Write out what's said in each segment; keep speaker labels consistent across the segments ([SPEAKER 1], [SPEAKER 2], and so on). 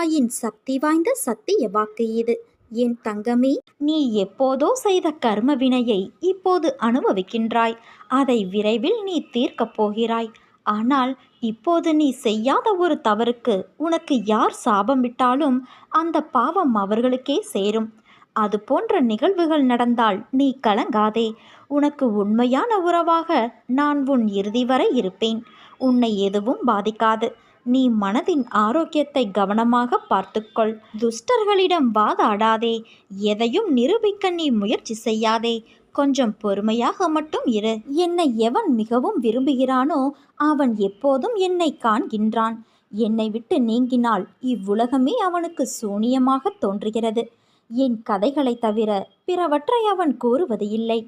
[SPEAKER 1] தாயின் சக்தி வாய்ந்த சத்திய வாக்கு இது. என் தங்கமே, நீ எப்போதோ செய்த கர்ம வினையை இப்போது அனுபவிக்கின்றாய். அதை விரைவில் நீ தீர்க்கப் போகிறாய். ஆனால் இப்போது நீ செய்யாத ஒரு தவறுக்கு உனக்கு யார் சாபம் விட்டாலும் அந்த பாவம் அவர்களுக்கே சேரும். அது போன்ற நிகழ்வுகள் நடந்தால் நீ கலங்காதே. உனக்கு உண்மையான உறவாக நான் உன் இறுதி வரை இருப்பேன். உன்னை எதுவும் பாதிக்காது. நீ மனதின் ஆரோக்கியத்தை கவனமாக பார்த்துக்கொள். துஷ்டர்களிடம் வாதாடாதே. எதையும் நிரூபிக்க நீ முயற்சி செய்யாதே. கொஞ்சம் பொறுமையாக மட்டும் இரு. என்னை எவன் மிகவும் விரும்புகிறானோ அவன் எப்போதும் என்னை காண்கின்றான். என்னை விட்டு நீங்கினால் இவ்வுலகமே அவனுக்கு சூனியமாக தோன்றுகிறது. என் கதைகளை தவிர பிறவற்றை அவன் கூறுவது இல்லை.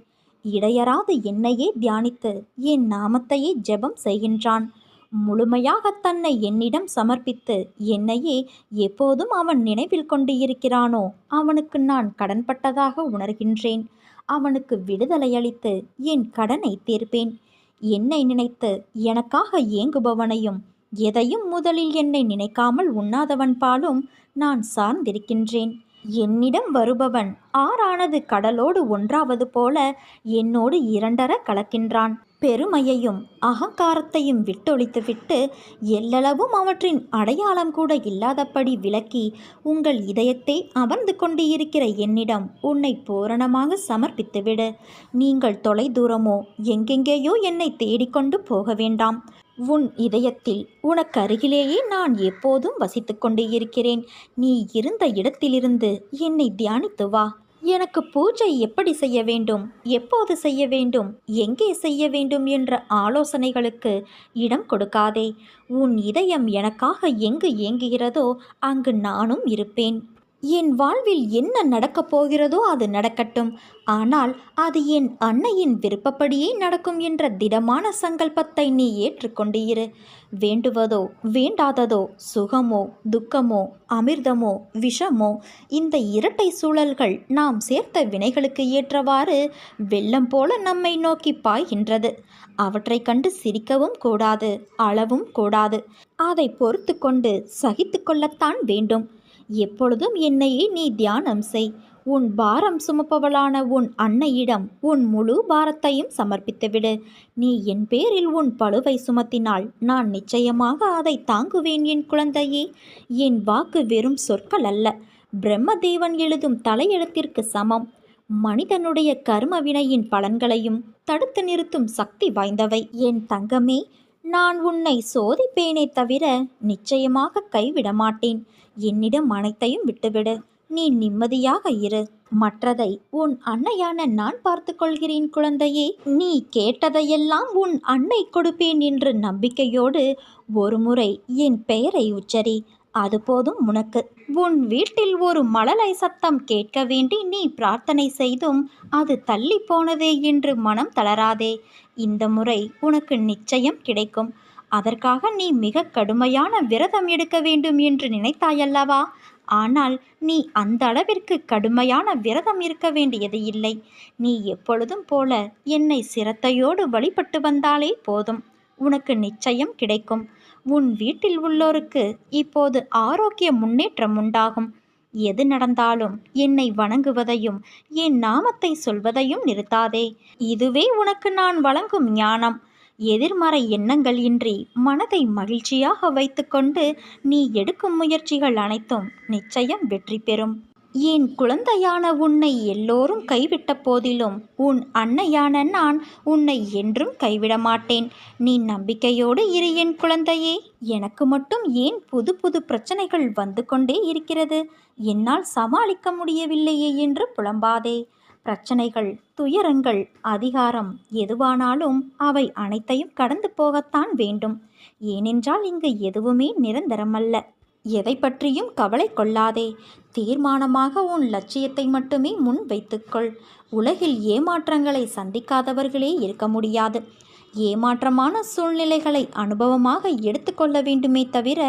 [SPEAKER 1] இடையறாது என்னையே தியானித்து என் நாமத்தையே ஜெபம் செய்கின்றான். முழுமையாக தன்னை என்னிடம் சமர்ப்பித்து என்னையே எப்போதும் அவன் நினைவில் கொண்டு இருக்கிறானோ அவனுக்கு நான் கடன்பட்டதாக உணர்கின்றேன். அவனுக்கு விடுதலை அளித்து என் கடனை தீர்ப்பேன். என்னை நினைத்து எனக்காக ஏங்குபவனையும் எதையும் முதலில் என்னை நினைக்காமல் உண்ணாதவன் பாலும் நான் சார்ந்திருக்கின்றேன். என்னிடம் வருபவன் ஆறானது கடலோடு ஒன்றாவது போல என்னோடு இரண்டர கலக்கின்றான். பெருமையையும் அகங்காரத்தையும் விட்டொழித்துவிட்டு எல்லளவும் அவற்றின் அடையாளம் கூட இல்லாதபடி விலக்கி உங்கள் இதயத்தை அமர்ந்து கொண்டு இருக்கிற என்னிடம் உன்னை பூரணமாக சமர்ப்பித்துவிடு. நீங்கள் தொலை தூரமோ எங்கெங்கேயோ என்னை தேடிக்கொண்டு போக வேண்டாம். உன் இதயத்தில் உனக்கு அருகிலேயே நான் எப்போதும் வசித்து கொண்டு இருக்கிறேன். நீ இருந்த இடத்திலிருந்து என்னை தியானித்து வா. எனக்கு பூஜை எப்படி செய்ய வேண்டும், எப்போது செய்ய வேண்டும், எங்கே செய்ய வேண்டும் என்ற ஆலோசனைகளுக்கு இடம் கொடுக்காதே. உன் இதயம் எனக்காக எங்கு ஏங்குகிறதோ அங்கு நானும் இருப்பேன். என் வாழ்வில் என்ன நடக்கப் போகிறதோ அது நடக்கட்டும். ஆனால் அது என் அன்னையின் விருப்பப்படியே நடக்கும் என்ற திடமான சங்கல்பத்தை நீ ஏற்றுக்கொண்டு இரு. வேண்டுவதோ வேண்டாததோ, சுகமோ துக்கமோ, அமிர்தமோ விஷமோ, இந்த இரட்டை சூழல்கள் நாம் சேர்த்த வினைகளுக்கு ஏற்றவாறு வெள்ளம் போல நம்மை நோக்கி பாய்கின்றது. அவற்றை கண்டு சிரிக்கவும் கூடாது, அழவும் கூடாது. அதை பொறுத்து கொண்டு சகித்து கொள்ளத்தான் வேண்டும். எப்பொழுதும் என்னையே நீ தியானம் செய். உன் பாரம் சுமப்பவளான உன் அன்னையிடம் உன் முழு பாரத்தையும் சமர்ப்பித்துவிடு. நீ என் பேரில் உன் பளுவை சுமத்தினால் நான் நிச்சயமாக அதை தாங்குவேன் என் குழந்தையே. என் வாக்கு வெறும் சொற்கள் அல்ல, பிரம்மதேவன் எழுதும் தலையெழுத்திற்கு சமம். மனிதனுடைய கர்ம வினையின் பலன்களையும் தடுத்து நிறுத்தும் சக்தி வாய்ந்தவை. என் தங்கமே, நான் உன்னை சோதிப்பேனே தவிர நிச்சயமாக கைவிட மாட்டேன். என்னிடம் அனைத்தையும் விட்டுவிடு. நீ நிம்மதியாக இரு. மற்றதை உன் அன்னையான நான் பார்த்து கொள்கிறேன் குழந்தையே. நீ கேட்டதையெல்லாம் உன் அன்னை கொடுப்பேன் என்று நம்பிக்கையோடு ஒரு முறை என் பெயரை உச்சரி. அது போதும் உனக்கு. உன் வீட்டில் ஒரு மழலை சத்தம் கேட்க வேண்டி நீ பிரார்த்தனை செய்தும் அது தள்ளி போனதே என்று மனம் தளராதே. இந்த முறை உனக்கு நிச்சயம் கிடைக்கும். அதற்காக நீ மிக கடுமையான விரதம் எடுக்க வேண்டும் என்று நினைத்தாயல்லவா? ஆனால் நீ அந்த அளவிற்கு கடுமையான விரதம் இருக்க வேண்டியது இல்லை. நீ எப்பொழுதும் போல என்னை சிரத்தையோடு வழிபட்டு வந்தாலே போதும். உனக்கு நிச்சயம் கிடைக்கும். உன் வீட்டில் உள்ளோருக்கு இப்போது ஆரோக்கிய முன்னேற்றம் உண்டாகும். எது நடந்தாலும் என்னை வணங்குவதையும் என் நாமத்தை சொல்வதையும் நிறுத்தாதே. இதுவே உனக்கு நான் வழங்கும் ஞானம். எதிர்மறை எண்ணங்கள் இன்றி மனதை மகிழ்ச்சியாக வைத்துக்கொண்டு நீ எடுக்கும் முயற்சிகள் அனைத்தும் நிச்சயம் வெற்றி பெறும். என் குழந்தையான உன்னை எல்லோரும் கைவிட்ட போதிலும் உன் அன்னையான நான் உன்னை என்றும் கைவிட மாட்டேன். நீ நம்பிக்கையோடு இரு என் குழந்தையே. எனக்கு மட்டும் ஏன் புது புது பிரச்சனைகள் வந்து கொண்டே இருக்கிறது, என்னால் சமாளிக்க முடியவில்லையே என்று புலம்பாதே. பிரச்சனைகள், துயரங்கள், அதிகாரம் எதுவானாலும் அவை அனைத்தையும் கடந்து போகத்தான் வேண்டும். ஏனென்றால் இங்கு எதுவுமே நிரந்தரமல்ல. எதை பற்றியும் கவலை கொள்ளாதே. தீர்மானமாக உன் லட்சியத்தை மட்டுமே முன் வைத்துக்கொள். உலகில் ஏமாற்றங்களை சந்திக்காதவர்களே இருக்க முடியாது. ஏமாற்றமான சூழ்நிலைகளை அனுபவமாக எடுத்துக்கொள்ள வேண்டுமே தவிர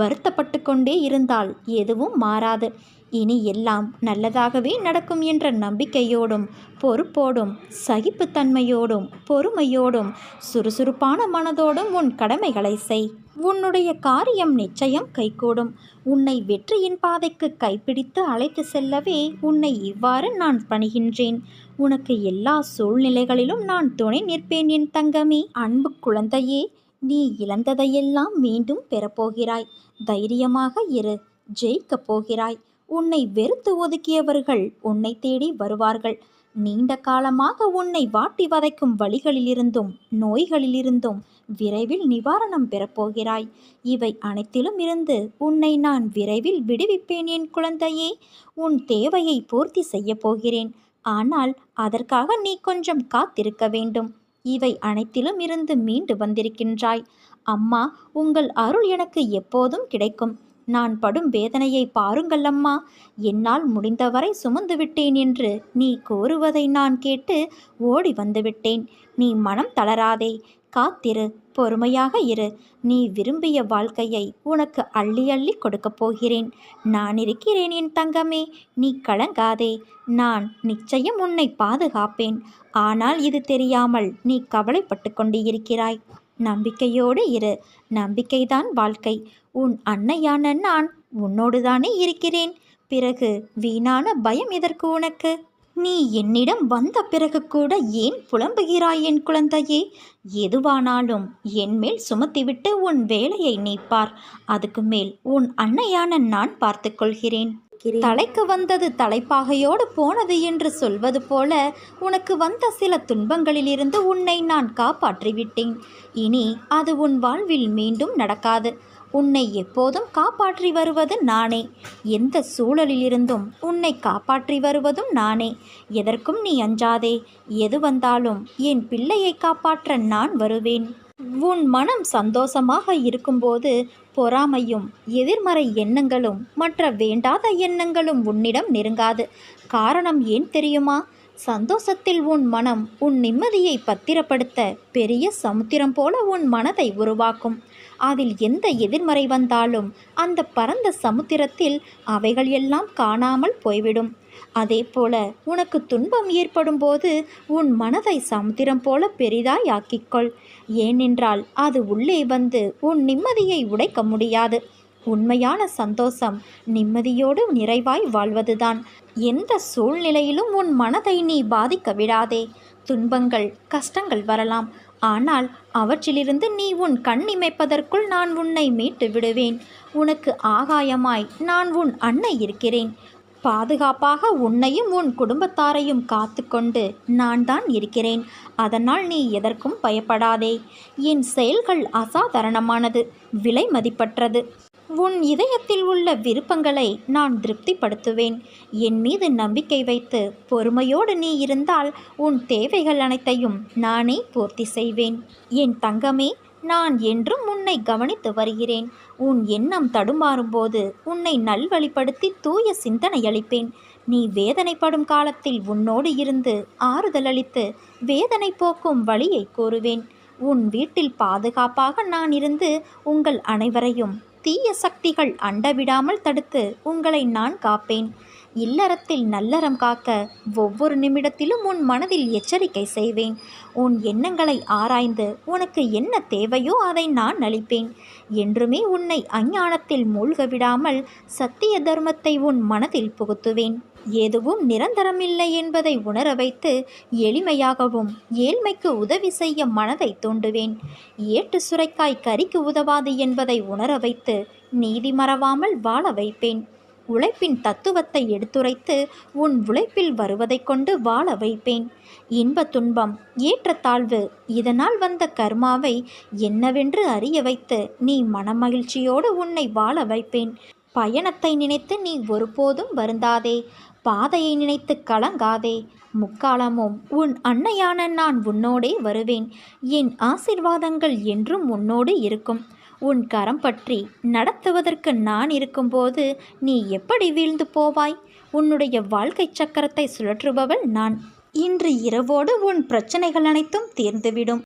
[SPEAKER 1] வருத்தப்பட்டு கொண்டே இருந்தால் எதுவும் மாறாது. இனி எல்லாம் நல்லதாகவே நடக்கும் என்ற நம்பிக்கையோடும் பொறுப்போடும் சகிப்புத்தன்மையோடும் பொறுமையோடும் சுறுசுறுப்பான மனதோடும் உன் கடமைகளை செய். உன்னுடைய காரியம் நிச்சயம் கைகூடும். உன்னை வெற்றியின் பாதைக்கு கைப்பிடித்து அழைத்து செல்லவே உன்னை இவ்வாறு நான் பணிகின்றேன். உனக்கு எல்லா சூழ்நிலைகளிலும் நான் துணை நிற்பேன் என் தங்கமே. அன்பு குழந்தையே, நீ இழந்ததையெல்லாம் மீண்டும் பெறப்போகிறாய். தைரியமாக இரு, ஜெயிக்கப் போகிறாய். உன்னை வெறுத்து ஒதுக்கியவர்கள் உன்னை தேடி வருவார்கள். நீண்ட காலமாக உன்னை வாட்டி வதைக்கும் வழிகளிலிருந்தும் நோய்களிலிருந்தும் விரைவில் நிவாரணம் பெறப்போகிறாய். இவை அனைத்திலும் இருந்து உன்னை நான் விரைவில் விடுவிப்பேன் என் குழந்தையே. உன் தேவையை பூர்த்தி செய்ய போகிறேன். ஆனால் அதற்காக நீ கொஞ்சம் காத்திருக்க வேண்டும். இவை அனைத்திலும் இருந்து மீண்டு வந்திருக்கின்றாய். அம்மா, உங்கள் அருள் எனக்கு எப்போதும் கிடைக்கும். நான் படும் வேதனையை பாருங்கள் அம்மா. என்னால் முடிந்தவரை சுமந்து விட்டேன் என்று நீ கூறுவதை நான் கேட்டு ஓடி வந்துவிட்டேன். நீ மனம் தளராதே, காத்திரு, பொறுமையாக இரு. நீ விரும்பிய வாழ்க்கையை உனக்கு அள்ளி அள்ளி கொடுக்கப் போகிறேன். நான் இருக்கிறேன் என் தங்கமே, நீ கலங்காதே. நான் நிச்சயம் உன்னை பாதுகாப்பேன். ஆனால் இது தெரியாமல் நீ கவலைப்பட்டு கொண்டு இருக்கிறாய். நம்பிக்கையோடு இரு. நம்பிக்கைதான் வாழ்க்கை. உன் அன்னையான நான் உன்னோடுதானே இருக்கிறேன். பிறகு வீணான பயம் எதற்கு உனக்கு? நீ என்னிடம் வந்த பிறகு கூட ஏன் புலம்புகிறாய் என் குழந்தையே? எதுவானாலும் என் மேல் சுமத்திவிட்டு உன் வேலையை நீ பார். அதுக்கு மேல் உன் அன்னையான நான் பார்த்து கொள்கிறேன். தலைக்கு வந்தது தலைப்பாகையோடு போனது என்று சொல்வது போல உனக்கு வந்த சில துன்பங்களிலிருந்து உன்னை நான் காப்பாற்றிவிட்டேன். இனி அது உன் வாழ்வில் மீண்டும் நடக்காது. உன்னை எப்போதும் காப்பாற்றி வருவது நானே. எந்த சூழலிலிருந்தும் உன்னை காப்பாற்றி வருவதும் நானே. எதற்கும் நீ அஞ்சாதே. எது வந்தாலும் என் பிள்ளையை காப்பாற்ற நான் வருவேன். உன் மனம் சந்தோஷமாக இருக்கும்போது பொறாமையும் எதிர்மறை எண்ணங்களும் மற்ற வேண்டாத எண்ணங்களும் உன்னிடம் நெருங்காது. காரணம் ஏன் தெரியுமா? சந்தோஷத்தில் உன் மனம் உன் நிம்மதியை பத்திரப்படுத்த பெரிய சமுத்திரம் போல உன் மனதை உருவாக்கும். அதில் எந்த எதிர்மறை வந்தாலும் அந்த பரந்த சமுத்திரத்தில் அவைகள் எல்லாம் காணாமல் போய்விடும். அதே போல உனக்கு துன்பம் ஏற்படும் போது உன் மனதை சமுத்திரம் போல பெரிதாய் ஆக்கிக்கொள். ஏனென்றால் அது உள்ளே வந்து உன் நிம்மதியை உடைக்க முடியாது. உண்மையான சந்தோஷம் நிம்மதியோடு நிறைவாய் வாழ்வதுதான். எந்த சூழ்நிலையிலும் உன் மனதை நீ பாதிக்க விடாதே. துன்பங்கள் கஷ்டங்கள் வரலாம், ஆனால் அவற்றிலிருந்து நீ உன் கண் இமைப்பதற்குள் நான் உன்னை மீட்டு விடுவேன். உனக்கு ஆகாயமாய் நான் உன் அன்னை இருக்கிறேன். பாதுகாப்பாக உன்னையும் உன் குடும்பத்தாரையும் காத்து கொண்டு நான் தான் இருக்கிறேன். அதனால் நீ எதற்கும் பயப்படாதே. என் செயல்கள் அசாதாரணமானது, விலை மதிப்பற்றது. உன் இதயத்தில் உள்ள விருப்பங்களை நான் திருப்திப்படுத்துவேன். என் மீது நம்பிக்கை வைத்து பொறுமையோடு நீ இருந்தால் உன் தேவைகள் அனைத்தையும் நானே பூர்த்தி செய்வேன். என் தங்கமே, நான் என்றும் உன்னை கவனித்து வருகிறேன். உன் எண்ணம் தடுமாறும்போது உன்னை நல்வழிப்படுத்தி தூய சிந்தனை அளிப்பேன். நீ வேதனைப்படும் காலத்தில் உன்னோடு இருந்து ஆறுதல் அளித்து வேதனை போக்கும் வழியை கூறுவேன். உன் வீட்டில் பாதுகாப்பாக நான் இருந்து உங்கள் அனைவரையும் தீய சக்திகள் அண்டவிடாமல் தடுத்து உங்களை நான் காப்பேன். இல்லறத்தில் நல்லறம் காக்க ஒவ்வொரு நிமிடத்திலும் உன் மனதில் எச்சரிக்கை செய்வேன். உன் எண்ணங்களை ஆராய்ந்து உனக்கு என்ன தேவையோ அதை நான் அளிப்பேன். என்றுமே உன்னை அஞ்ஞானத்தில் மூழ்க விடாமல் சத்திய தர்மத்தை உன் மனதில் புகுத்துவேன். எதுவும் நிரந்தரமில்லை என்பதை உணர வைத்து எளிமையாகவும் ஏழ்மைக்கு உதவி செய்ய மனதை தூண்டுவேன். ஏட்டு சுரைக்காய் கறிக்கு உதவாது என்பதை உணர வைத்து நீதி மறவாமல் வாழ வைப்பேன். உழைப்பின் தத்துவத்தை எடுத்துரைத்து உன் உழைப்பில் வருவதை கொண்டு வாழ வைப்பேன். இன்ப துன்பம் ஏற்றத்தாழ்வு இதனால் வந்த கர்மாவை என்னவென்று அறிய வைத்து நீ மனமகிழ்ச்சியோடு உன்னை வாழ வைப்பேன். பயணத்தை நினைத்து நீ ஒருபோதும் வருந்தாதே. பாதையை நினைத்து கலங்காதே. முக்காலமும் உன் அன்னையான நான் உன்னோடே வருவேன். என் ஆசீர்வாதங்கள் என்றும் உன்னோடு இருக்கும். உன் கரம் பற்றி நடத்துவதற்கு நான் இருக்கும்போது நீ எப்படி வீழ்ந்து போவாய்? உன்னுடைய வாழ்க்கை சக்கரத்தை சுழற்றுபவள் நான். இன்று இரவோடு உன் பிரச்சனைகள் அனைத்தும் தீர்ந்துவிடும்.